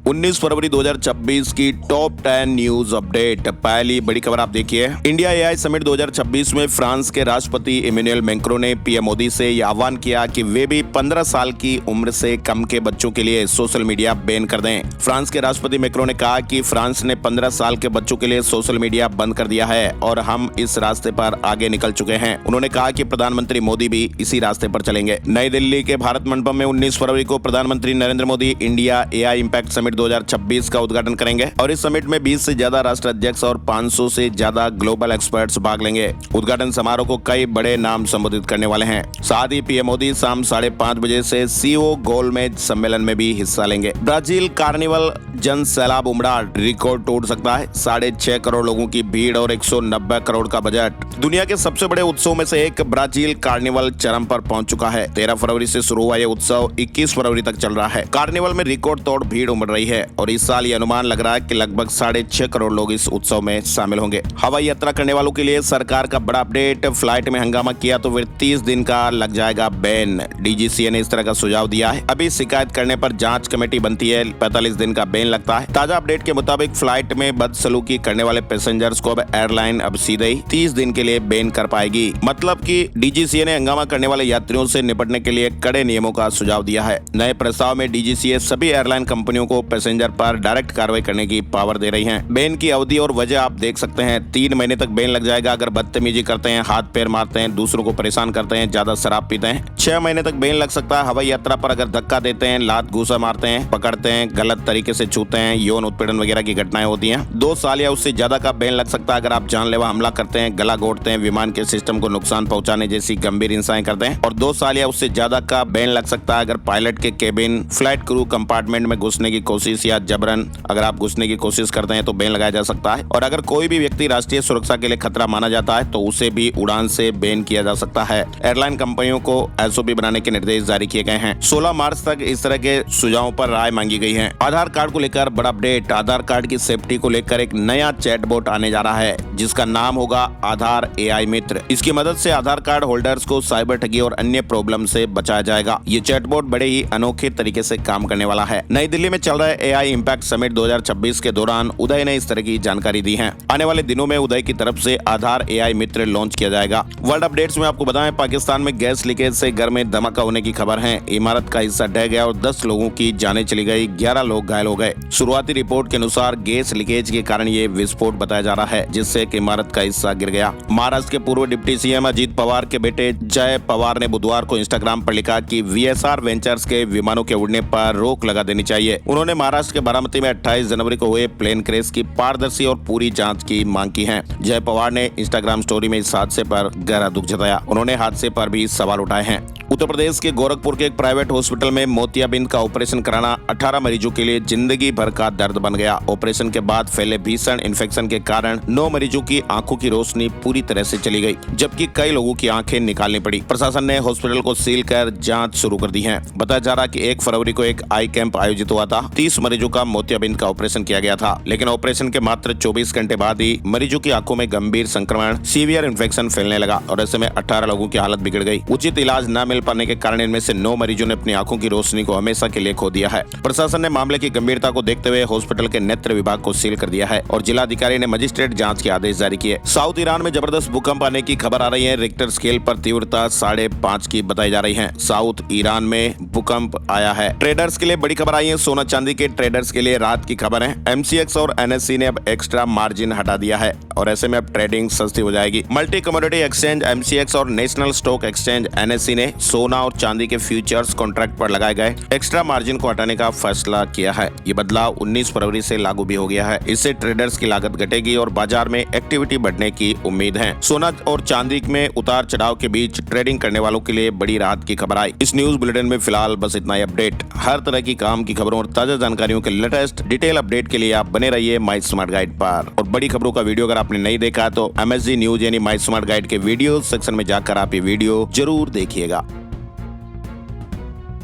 19 फरवरी 2026 की top 10 news update. पहली बड़ी खबर आप देखिए। इंडिया एआई समिट 2026 में फ्रांस के राष्ट्रपति इमैनुअल मैक्रों ने पीएम मोदी से यह आह्वान किया कि वे भी 15 साल की उम्र से कम के बच्चों के लिए सोशल मीडिया बैन कर दें। फ्रांस के राष्ट्रपति मैक्रों ने कहा कि फ्रांस ने 15 साल के बच्चों के लिए सोशल मीडिया बंद कर दिया है और हम इस रास्ते पर आगे निकल चुके हैं। उन्होंने कहा कि प्रधानमंत्री मोदी भी इसी रास्ते पर चलेंगे। नई दिल्ली के भारत मंडपम में 19 फरवरी को प्रधानमंत्री Narendra Modi India AI impact summit 2026 का उद्घाटन करेंगे और इस समिट में 20 से ज्यादा राष्ट्र अध्यक्ष और 500 से ज्यादा ग्लोबल एक्सपर्ट्स भाग लेंगे। उद्घाटन समारोह को कई बड़े नाम संबोधित करने वाले हैं। साथ ही पीएम मोदी शाम 5:30 बजे से सीओ गोलमेज सम्मेलन में भी हिस्सा लेंगे। ब्राजील कार्निवल जन सैलाब उमड़ा, रिकॉर्ड तोड़ सकता है। 6.5 करोड़ लोगों की भीड़ और 190 करोड़ का बजट। दुनिया के सबसे बड़े उत्सव में से एक ब्राजील कार्निवल चरम पर पहुंच चुका है। 13 फरवरी से शुरू हुआ यह उत्सव 21 फरवरी तक चल रहा है। कार्निवल में रिकॉर्ड तोड़ भीड़ उमड़ रही है और इस साल ये अनुमान लग रहा है कि लगभग 6.5 करोड़ लोग इस उत्सव में शामिल होंगे। हवाई यात्रा करने वालों के लिए सरकार का बड़ा अपडेट। फ्लाइट में हंगामा किया तो फिर 30 दिन का लग जाएगा बैन। डीजीसीए ने इस तरह का सुझाव दिया है। अभी शिकायत करने पर जांच कमेटी बनती है, 45 दिन का बैन लगता है। ताजा अपडेट के मुताबिक फ्लाइट में बदसलूकी करने वाले पैसेंजर्स को अब एयरलाइन अब सीधे ही 30 दिन के लिए बैन कर पाएगी। मतलब कि डीजीसीए ने हंगामा करने वाले यात्रियों से निपटने के लिए कड़े नियमों का सुझाव दिया है। नए प्रस्ताव में डीजीसीए सभी एयरलाइन कंपनियों को पैसेंजर पर डायरेक्ट कार्रवाई करने की पावर दे रही है। बैन की अवधि और वजह आप देख सकते हैं। 3 महीने तक बैन लग जाएगा अगर बदतमीजी करते हैं, हाथ पैर मारते हैं, दूसरों को परेशान करते हैं, ज्यादा शराब पीते हैं। 6 महीने तक बैन लग सकता है हवाई यात्रा पर अगर धक्का देते हैं, लात घूसा मारते हैं, पकड़ते हैं, गलत तरीके से छूते हैं, यौन उत्पीड़न वगैरह की घटनाएं होती हैं। 2 साल या उससे ज्यादा का बैन लग सकता है अगर आप जानलेवा हमला करते हैं, गला घोटते हैं, विमान के सिस्टम को नुकसान पहुंचाने जैसी गंभीर हिंसाएं करते हैं। और 2 साल या उससे ज्यादा का बैन लग सकता है अगर पायलट के केबिन, फ्लाइट क्रू कंपार्टमेंट में घुसने की कोशिश या जबरन अगर आप घुसने की कोशिश करते हैं तो बैन लगाया जा सकता है। और अगर कोई भी व्यक्ति राष्ट्रीय सुरक्षा के लिए खतरा माना जाता है तो उसे भी उड़ान से बैन किया जा सकता है। एयरलाइन कंपनियों को एसओपी बनाने के निर्देश जारी किए गए हैं। 16 मार्च तक इस तरह के सुझावों पर राय मांगी गई है। आधार कार्ड को लेकर बड़ा अपडेट। आधार कार्ड की सेफ्टी को लेकर एक नया चैटबॉट आने जा रहा है जिसका नाम होगा आधार एआई मित्र। इसकी मदद से आधार कार्ड होल्डर्स को साइबर ठगी और अन्य प्रॉब्लम से बचाया जाएगा। ये चैटबॉट बड़े ही अनोखे तरीके से काम करने वाला है। नई दिल्ली में चल रहे एआई इम्पैक्ट समिट 2026 के दौरान उदय ने इस तरह की जानकारी दी है। आने वाले दिनों में उदय की तरफ से आधार एआई मित्र लॉन्च किया जाएगा। वर्ल्ड अपडेट्स में आपको बताएं, पाकिस्तान में गैस लीकेज से घर में धमाका होने की खबर है। इमारत का हिस्सा ढह गया और 10 लोगों की जानें चली गई, 11 लोग घायल हो गए। शुरुआती रिपोर्ट के अनुसार गैस लीकेज के कारण ये विस्फोट बताया जा रहा है जिससे एक इमारत का हिस्सा गिर गया। महाराष्ट्र के पूर्व डिप्टी सीएम अजीत पवार के बेटे जय पवार ने बुधवार को इंस्टाग्राम पर लिखा कि वीएसआर वेंचर्स के विमानों के उड़ने पर रोक लगा देनी चाहिए। उन्होंने महाराष्ट्र के बारामती में 28 जनवरी को हुए प्लेन क्रैश की पारदर्शी और पूरी जांच की मांग की है। जय पवार ने इंस्टाग्राम स्टोरी में इस हादसे पर गहरा दुख जताया। उन्होंने हादसे पर भी सवाल उठाए हैं। उत्तर प्रदेश के गोरखपुर के एक प्राइवेट हॉस्पिटल में मोतियाबिंद का ऑपरेशन कराना 18 मरीजों के लिए जिंदगी भर का दर्द बन गया। ऑपरेशन के बाद फैले भीषण इन्फेक्शन के कारण 9 मरीजों की आंखों की रोशनी पूरी तरह से चली गई जबकि कई लोगों की आंखें निकालनी पड़ी। प्रशासन ने हॉस्पिटल को सील कर जांच शुरू कर दी है। बताया जा रहा कि 1 फरवरी को एक आई कैंप आयोजित हुआ था। 30 मरीजों का मोतियाबिंद का ऑपरेशन किया गया था, लेकिन ऑपरेशन के मात्र 24 घंटे बाद ही मरीजों की आंखों में गंभीर संक्रमण सीवियर इन्फेक्शन फैलने लगा और ऐसे में 18 लोगों की हालत बिगड़ गई। उचित इलाज न मिल पाने के कारण इनमें से 9 मरीजों ने अपनी आंखों की रोशनी को हमेशा के लिए खो दिया है। प्रशासन ने मामले की गंभीरता को देखते हुए हॉस्पिटल के नेत्र विभाग को सील कर दिया है और जिलाधिकारी ने मजिस्ट्रेट जांच के आदेश जारी किए। साउथ ईरान में जबरदस्त भूकंप आने की खबर आ रही है। रिक्टर स्केल पर तीव्रता 5.5 की बताई जा रही है। साउथ ईरान में भूकंप आया है। ट्रेडर्स के लिए बड़ी खबर आई है। सोना चांदी के ट्रेडर्स के लिए रात की खबर है। एमसीएक्स और एनएससी ने अब एक्स्ट्रा मार्जिन हटा दिया है और ऐसे में अब ट्रेडिंग सस्ती हो जाएगी। मल्टी कमोडिटी एक्सचेंज एमसीएक्स और नेशनल स्टॉक एक्सचेंज एनएससी ने सोना और चांदी के फ्यूचर्स कॉन्ट्रैक्ट पर लगाए गए एक्स्ट्रा मार्जिन को हटाने का फैसला किया है। ये बदलाव 19 फरवरी से लागू भी हो गया है। इससे ट्रेडर्स की लागत घटेगी और बाजार में एक्टिविटी बढ़ने की उम्मीद है। सोना और चांदी में उतार चढ़ाव के बीच ट्रेडिंग करने वालों के लिए बड़ी राहत की खबर आई। इस न्यूज बुलेटिन में फिलहाल बस इतना ही अपडेट। हर तरह की काम की खबरों और ताजा जानकारियों के लेटेस्ट डिटेल अपडेट के लिए आप बने रहिए माई स्मार्ट गाइड पर। और बड़ी खबरों का वीडियो अगर आपने नहीं देखा तो MSG न्यूज यानी माई स्मार्ट गाइड के वीडियो सेक्शन में जाकर आप ये वीडियो जरूर देखिएगा।